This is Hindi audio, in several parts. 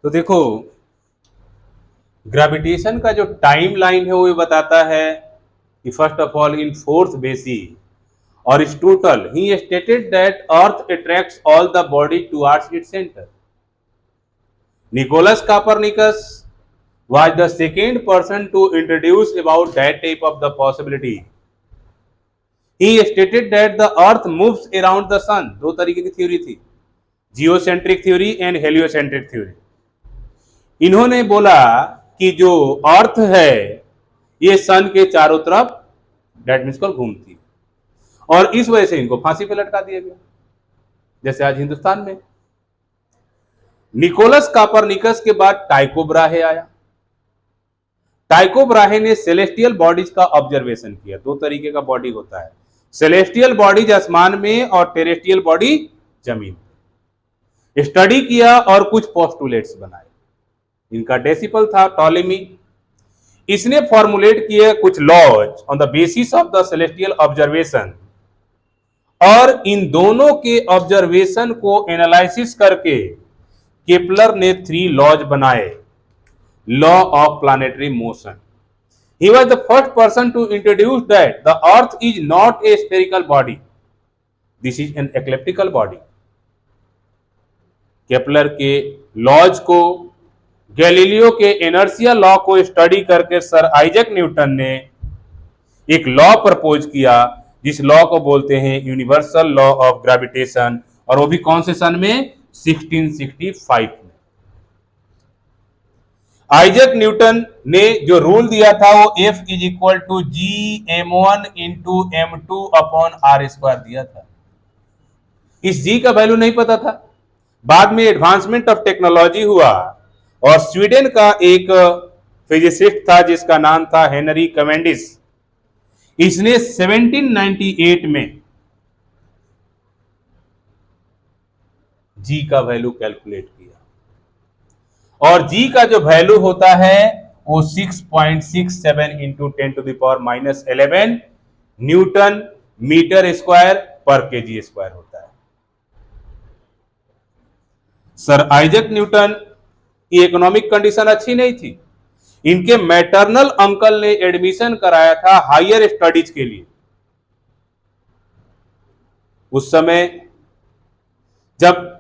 तो देखो, ग्रेविटेशन का जो टाइम लाइन है वो ये बताता है कि first of all in fourth बेसी और इस total he stated that earth attracts all the body towards its centre. Nicholas Copernicus was the second person to introduce about that type of the possibility. He stated that the earth moves around the sun. दो तरीके की थ्योरी थी, geocentric theory and heliocentric theory. इन्होंने बोला कि जो अर्थ है ये सन के चारों तरफ डेट मीन्स को घूमती है, और इस वजह से इनको फांसी पे लटका दिया गया, जैसे आज हिंदुस्तान में. निकोलस कापरनिकस के बाद टाइको ब्राहे आया. टाइको ब्राहे ने सेलेस्टियल बॉडीज का ऑब्जर्वेशन किया. दो तरीके का बॉडी होता है, सेलेस्टियल बॉडीज आसमान में और टेरेस्ट्रियल बॉडी जमीन पे. स्टडी किया और कुछ पोस्टुलेट्स बनाए. इनका डिसिपल था टॉलेमी. इसने फॉर्मुलेट किए कुछ laws on the basis of the celestial observation, और इन दोनों के ऑब्जर्वेशन को एनालिसिस करके केपलर ने 3 लॉज बनाए. Law of planetary motion. He was the first person to introduce that the earth is not a spherical body, this is an ecliptical body. Kepler के लॉज को, गैलीलियो के इनर्शिया लॉ को स्टडी करके सर आइजैक न्यूटन ने एक लॉ प्रपोज किया, जिस लॉ को बोलते हैं यूनिवर्सल लॉ ऑफ ग्रेविटेशन. और वो भी कौन से सन में? 1665 में. आइजैक न्यूटन ने जो रूल दिया था वो F is equal to GM1 into M2 upon R² दिया था. इस G का वैल्यू नहीं पता था. बाद में एडवांसमेंट ऑफ टेक्नोलॉजी हुआ और स्वीडन का एक फिजिसिस्ट था जिसका नाम था हेनरी कैवेंडिश. इसने 1798 में G का वैल्यू कैलकुलेट किया, और G का जो वैल्यू होता है वो 6.67 इंटू 10⁻⁻11 न्यूटन मीटर स्क्वायर पर केजी स्क्वायर होता है. सर आइजैक न्यूटन की इकोनॉमिक कंडीशन अच्छी नहीं थी. इनके मैटरनल अंकल ने एडमिशन कराया था हायर स्टडीज के लिए. उस समय जब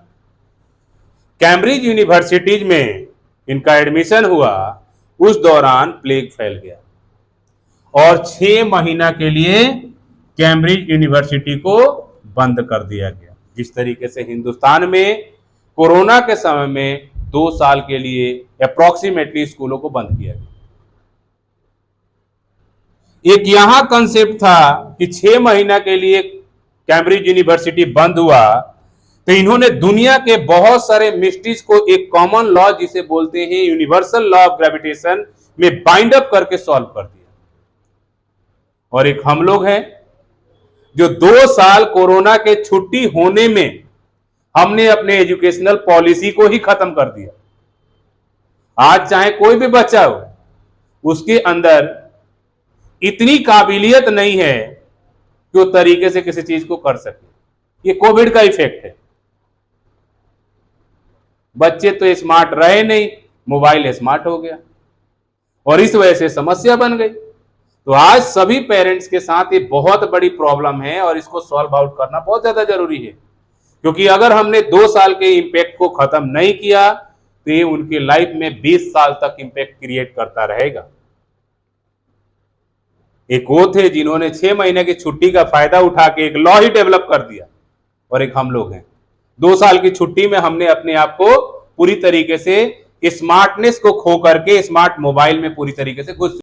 कैम्ब्रिज यूनिवर्सिटीज में इनका एडमिशन हुआ, उस दौरान प्लेग फैल गया और 6 महीना के लिए कैम्ब्रिज यूनिवर्सिटी को बंद कर दिया गया. जिस तरीके से हिंदुस्तान में कोरोना के समय में 2 साल के लिए अप्रोक्सीमेटली स्कूलों को बंद किया गया. एक यहां कंसेप्ट था कि 6 महीना के लिए कैम्ब्रिज यूनिवर्सिटी बंद हुआ, तो इन्होंने दुनिया के बहुत सारे मिस्ट्रीज को एक कॉमन लॉ जिसे बोलते हैं यूनिवर्सल लॉ ऑफ ग्रेविटेशन में बाइंड अप करके सॉल्व कर दिया. और एक हम लोग हैं जो 2 साल कोरोना के छुट्टी होने में हमने अपने एजुकेशनल पॉलिसी को ही खत्म कर दिया. आज चाहे कोई भी बच्चा हो, उसके अंदर इतनी काबिलियत नहीं है कि वो तरीके से किसी चीज को कर सके. ये कोविड का इफेक्ट है. बच्चे तो स्मार्ट रहे नहीं, मोबाइल स्मार्ट हो गया और इस वजह से समस्या बन गई. तो आज सभी पेरेंट्स के साथ ये बहुत बड़ी प्रॉब्लम है और इसको सॉल्व आउट करना बहुत ज्यादा जरूरी है, क्योंकि अगर हमने 2 साल के इंपैक्ट को खत्म नहीं किया तो ये उनकी लाइफ में 20 साल तक इंपैक्ट क्रिएट करता रहेगा. एक वो थे जिन्होंने 6 महीने की छुट्टी का फायदा उठा के एक लॉ ही डेवलप कर दिया, और एक हम लोग हैं 2 साल की छुट्टी में हमने अपने आप को पूरी तरीके से स्मार्टनेस को खो करके स्मार्ट मोबाइल में पूरी तरीके से घुस